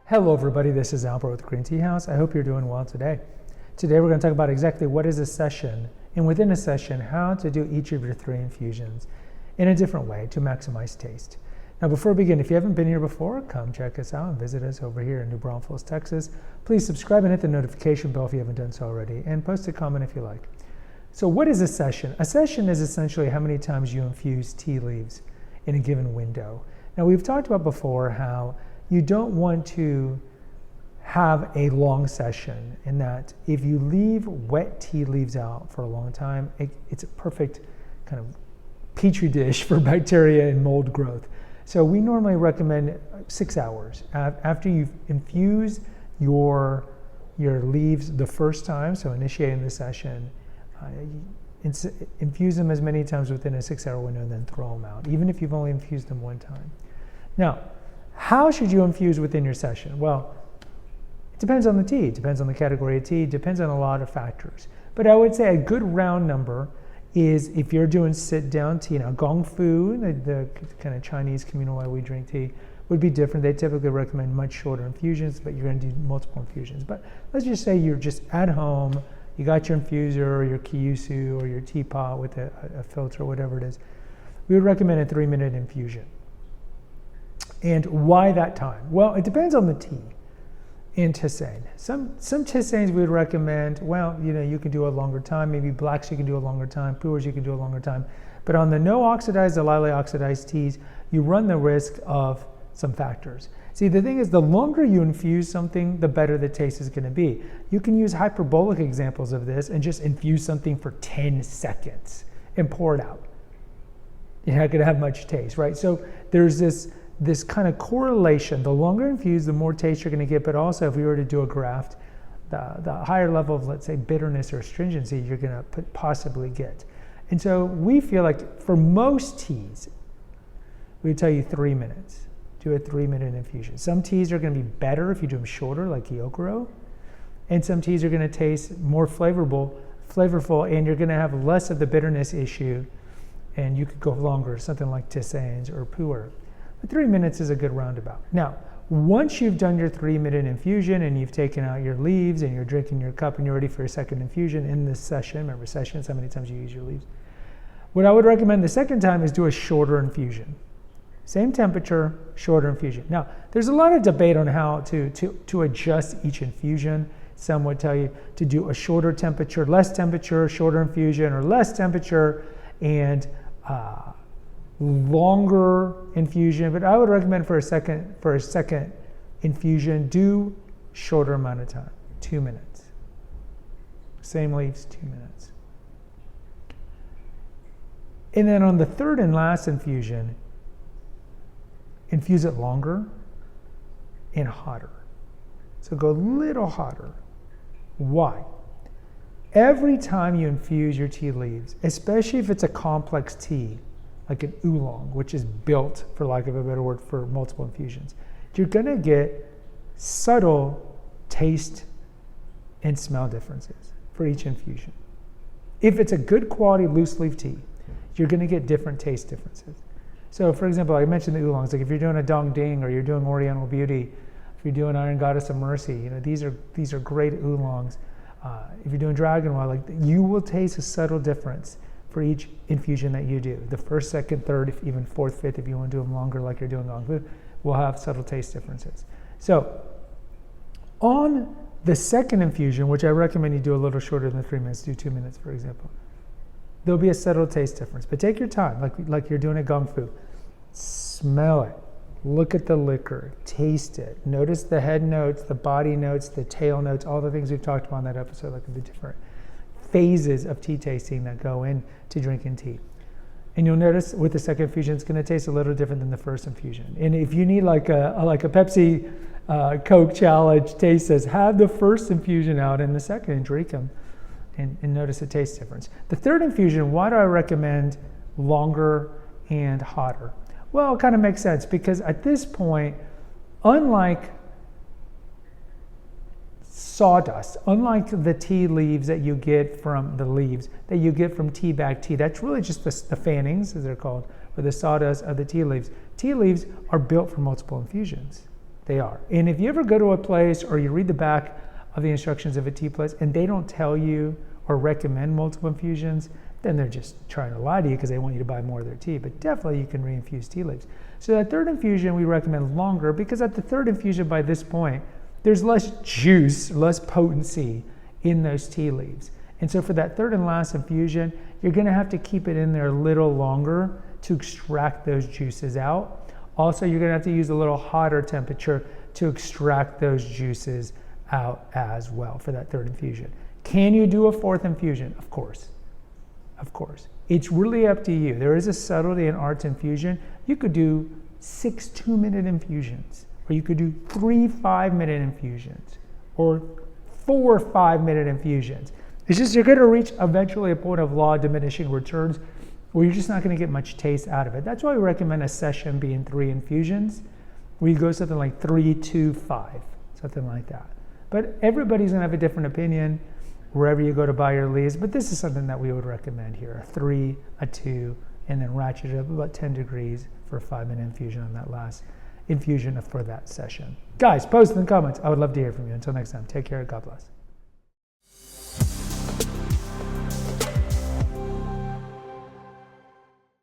Hello everybody, this is Albert with Green Tea House. I hope you're doing well today. Today we're going to talk about exactly what is a session, and within a session, how to do each of your 3 infusions in a different way to maximize taste. Now before we begin, if you haven't been here before, come check us out and visit us over here in New Braunfels, Texas. Please subscribe and hit the notification bell if you haven't done so already, and post a comment if you like. So what is a session? A session is essentially how many times you infuse tea leaves in a given window. Now we've talked about before how you don't want to have a long session, in that if you leave wet tea leaves out for a long time, it's a perfect kind of petri dish for bacteria and mold growth. So we normally recommend 6 hours. After you've infused your leaves the first time, so initiating the session, infuse them as many times within a 6-hour window and then throw them out, even if you've only infused them one time. Now, how should you infuse within your session? Well, it depends on the tea, it depends on the category of tea, it depends on a lot of factors. But I would say a good round number is if you're doing sit-down tea. Now, Gong Fu, the kind of Chinese communal way we drink tea, would be different. They typically recommend much shorter infusions, but you're going to do multiple infusions. But let's just say you're just at home, you got your infuser or your Kyusu or your teapot with a filter, whatever it is. We would recommend a 3-minute infusion. And why that time? Well, it depends on the tea and tisane. Some tisanes we would recommend, well, you can do a longer time. Maybe blacks you can do a longer time, pu'ers you can do a longer time. But on the no oxidized, the lightly oxidized teas, you run the risk of some factors. See, the thing is, the longer you infuse something, the better the taste is going to be. You can use hyperbolic examples of this and just infuse something for 10 seconds and pour it out. You're not going to have much taste, right? So there's this kind of correlation. The longer infused, the more taste you're going to get, but also if we were to do a graft, the higher level of, let's say, bitterness or astringency you're going to possibly get. And so we feel like for most teas, we would tell you 3 minutes. Do a 3-minute infusion. Some teas are going to be better if you do them shorter, like Gyokuro, and some teas are going to taste more flavorful, and you're going to have less of the bitterness issue, and you could go longer, something like tisanes or pu'er. But 3 minutes is a good roundabout. Now, once you've done your 3-minute infusion and you've taken out your leaves and you're drinking your cup and you're ready for your second infusion in this session, remember sessions, how many times you use your leaves. What I would recommend the second time is do a shorter infusion. Same temperature, shorter infusion. Now, there's a lot of debate on how to adjust each infusion. Some would tell you to do a shorter temperature, less temperature, shorter infusion, or less temperature, and longer infusion. But I would recommend for a second infusion, do shorter amount of time, 2 minutes. Same leaves, 2 minutes. And then on the third and last infusion, infuse it longer and hotter. So go a little hotter. Why? Every time you infuse your tea leaves, especially if it's a complex tea, like an oolong, which is built, for lack of a better word, for multiple infusions, you're going to get subtle taste and smell differences for each infusion. If it's a good quality loose leaf tea, you're going to get different taste differences. So, for example, I mentioned the oolongs. Like if you're doing a Dong Ding or you're doing Oriental Beauty, if you're doing Iron Goddess of Mercy, these are great oolongs. If you're doing Dragonwell, you will taste a subtle difference for each infusion that you do. The first, second, third, even fourth, fifth, if you want to do them longer, like you're doing Gong Fu, will have subtle taste differences. So, on the second infusion, which I recommend you do a little shorter than 3 minutes, do 2 minutes, for example, there'll be a subtle taste difference. But take your time, like you're doing a Gong Fu. Smell it. Look at the liquor. Taste it. Notice the head notes, the body notes, the tail notes, all the things we've talked about in that episode, like the different phases of tea tasting that go into drinking tea. And you'll notice with the second infusion, it's going to taste a little different than the first infusion. And if you need like a Pepsi Coke challenge taste says, have the first infusion out and the second and drink them. And notice the taste difference. The third infusion, why do I recommend longer and hotter? Well, it kind of makes sense because at this point, unlike sawdust, unlike the tea leaves that you get from tea bag tea, that's really just the fannings, as they're called, or the sawdust of the tea leaves. Tea leaves are built for multiple infusions. They are. And if you ever go to a place or you read the back of the instructions of a tea place and they don't tell you or recommend multiple infusions, then they're just trying to lie to you because they want you to buy more of their tea. But definitely you can reinfuse tea leaves. So that third infusion we recommend longer because at the third infusion by this point, there's less juice, less potency in those tea leaves. And so for that third and last infusion, you're gonna have to keep it in there a little longer to extract those juices out. Also, you're gonna have to use a little hotter temperature to extract those juices out as well for that third infusion. Can you do a fourth infusion? Of course. Of course. It's really up to you. There is a subtlety in art infusion. You could do 6 2-minute infusions, or you could do 3 5-minute infusions, or 4 5-minute infusions. It's just you're going to reach eventually a point of law of diminishing returns where you're just not going to get much taste out of it. That's why we recommend a session being 3 infusions, where you go something like 3 2 5, something like that. But everybody's going to have a different opinion wherever you go to buy your leaves, but this is something that we would recommend here, a 3, a 2, and then ratchet it up about 10 degrees for a 5-minute infusion on that last infusion for that session. Guys, post in the comments. I would love to hear from you. Until next time, take care. God bless.